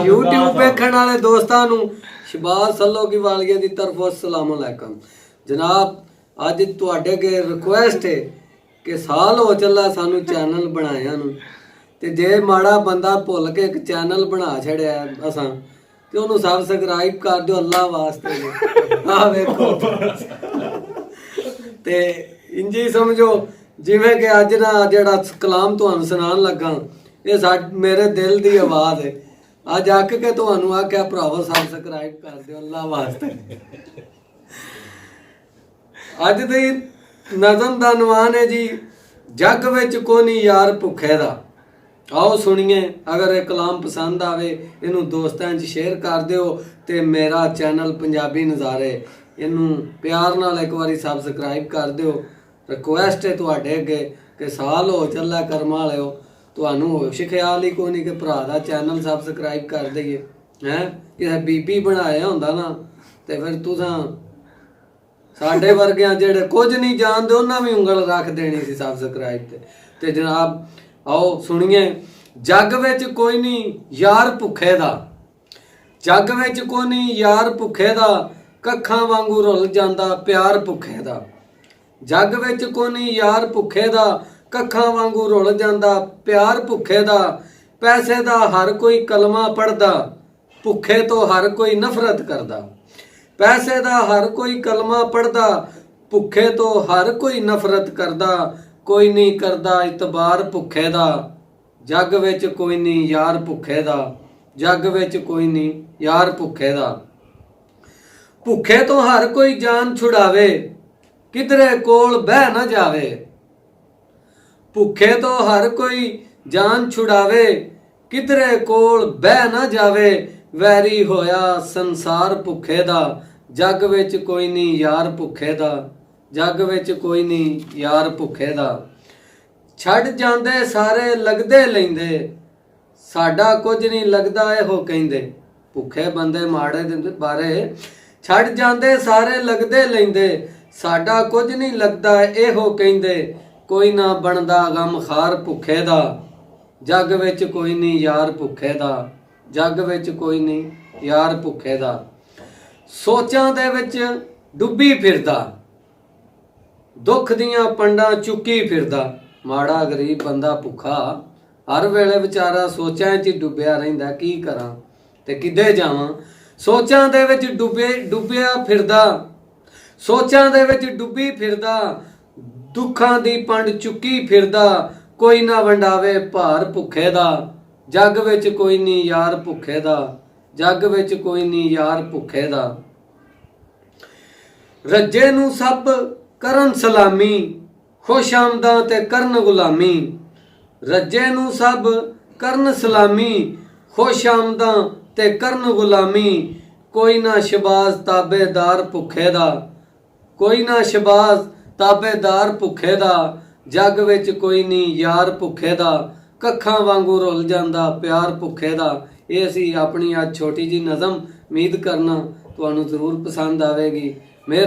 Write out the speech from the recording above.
YouTube ਵੇਖਣ ਵਾਲੇ ਦੋਸਤਾਂ ਨੂੰ ਸ਼ਬਾਜ਼ ਸੱਲੋ ਕੀ ਵਾਲੀਆਂ ਦੀ ਤਰਫੋਂ अस्सलाम अलैकुम जनाब। ਅੱਜ ਤੁਹਾਡੇ ਅੱਗੇ ਰਿਕੁਐਸਟ ਹੈ ਕਿ ਸਾਲ ਹੋ ਚੱਲਾ ਸਾਨੂੰ ਚੈਨਲ ਬਣਾਇਆ ਨੂੰ, ਤੇ ਜੇ ਮਾੜਾ ਬੰਦਾ ਭੁੱਲ ਕੇ ਇੱਕ ਚੈਨਲ ਬਣਾ ਛੜਿਆ ਅਸਾਂ ਤੇ ਉਹਨੂੰ ਸਬਸਕ੍ਰਾਈਬ ਕਰ ਦਿਓ ਅੱਲਾ ਵਾਸਤੇ। ਆ ਵੇਖੋ ਤੇ ਇੰਜੀ ਸਮਝੋ ਜਿਵੇਂ ਕਿ ਅੱਜ ਨਾ ਜਿਹੜਾ ਕਲਾਮ ਤੁਹਾਨੂੰ ਸੁਣਾਉਣ ਲੱਗਾ ਇਹ ਮੇਰੇ ਦਿਲ ਦੀ ਆਵਾਜ਼ ਹੈ। ਅੱਜ ਅੱਕ ਕੇ ਤੁਹਾਨੂੰ ਆਖਿਆ ਭਰਾਵੋ ਸਬਸਕ੍ਰਾਈਬ ਕਰ ਦਿਓ ਅੱਲਾ ਵਾਸਤੇ। ਅੱਜ ਦੀ ਨਜ਼ਮ ਦਾ ਨਵਾਨ ਹੈ ਜੀ, ਜੱਗ ਵਿੱਚ ਕੋਨੀ ਯਾਰ ਭੁੱਖੇ ਦਾ। आओ सुनिए, अगर ये कलाम पसंद आवे इनू दोस्तां च शेयर कर दिओ ते मेरा चैनल पंजाबी नज़ारे इनू प्यार नाल एक बारी सबसक्राइब कर दिओ। रिक्वेस्ट है तुहाडे अगे कि साल हो चला करम वालिओ तुहानू होश ख्याल ही कोई नहीं कि भरा दा चैनल सबसक्राइब कर दईए हैं। किसे बीबी बनाया हुंदा ना ते फिर तुसां साडे वर्गियां जेहड़े कुछ नहीं जानदे उन्हां भी उंगल रख देनी सी सबसक्राइब ते जनाब आओ सुनिए, जग विच कोई नहीं यार भुखे दा, जग विच कोई नहीं यार भुखे दा, कखां वांगू रुल जांदा प्यार भुखे दा। जग विच कोई नहीं यार भुखे दा, कखां वांगू रुल जांदा प्यार भुखे दा। पैसे दा हर कोई कलमा पढ़दा, भुखे तो हर कोई नफरत करदा। पैसे दा हर कोई कलमा पढ़दा, भुखे तो हर कोई नफरत करदा। कोई नहीं करदा इतबार भुखे दा, जग विच कोई नहीं यार भुखे दा, जग विच कोई नहीं यार भुखे दा। भुखे तो हर कोई जान छुड़ावे, किधरे कोल बह ना जावे। भुखे तो हर कोई जान छुड़ावे, किधरे कोल बह ना जावे। वैरी होया संसार भुखे दा, जग विच कोई नहीं यार भुखे दा, जग विच कोई नहीं यार भुखे दा। छड़ जांदे सारे लगदे लैंदे, साडा कुछ नहीं लगदा इहो कहिंदे। भुखे बंदे माड़े दे बारे छड़ जांदे सारे लगदे लैंदे, साडा कुछ नहीं लगदा इहो कहिंदे। कोई ना बनदा गम खार भुखे दा, जग विच कोई नहीं यार भुखे दा, जग विच कोई नहीं यार भुखे दा। सोचां दे विच डुੱਬੀ फिरदा, दुख दियां पंडां चुक्की फिरदा। माड़ा गरीब बंदा भुखा हर वेले बेचारा सोचां च डुੱਬਿਆ रहिंदा, की करां ते किदे जावां। सोचां दे विच डुੱਬਿਆ फिरदा, सोचां दे विच डुੱਬੀ फिरदा। दुखां दी पंड चुक्की फिरदा, कोई ना वंडावे भार भुखे दा। जग विच कोई नहीं यार भुखे दा, जग विच कोई नहीं यार भुखे दा। रज्जे नूं सब करन सलामी, खुश आमदा ते करन गुलामी। रज्जे नूं सब करन सलामी, खुश आमदा ते करन गुलामी। कोई ना शबाज ताबेदार भुखे दा, कोई ना शबाज ताबेदार भुखे दा। जग विच कोई नहीं यार भुखे दा, कखां वांगू रुल जांदा प्यार भुखे दा। ये असी अपनी आज छोटी जी नज़म उम्मीद करना तुहानू जरूर पसंद आवेगी। मेहरबानी।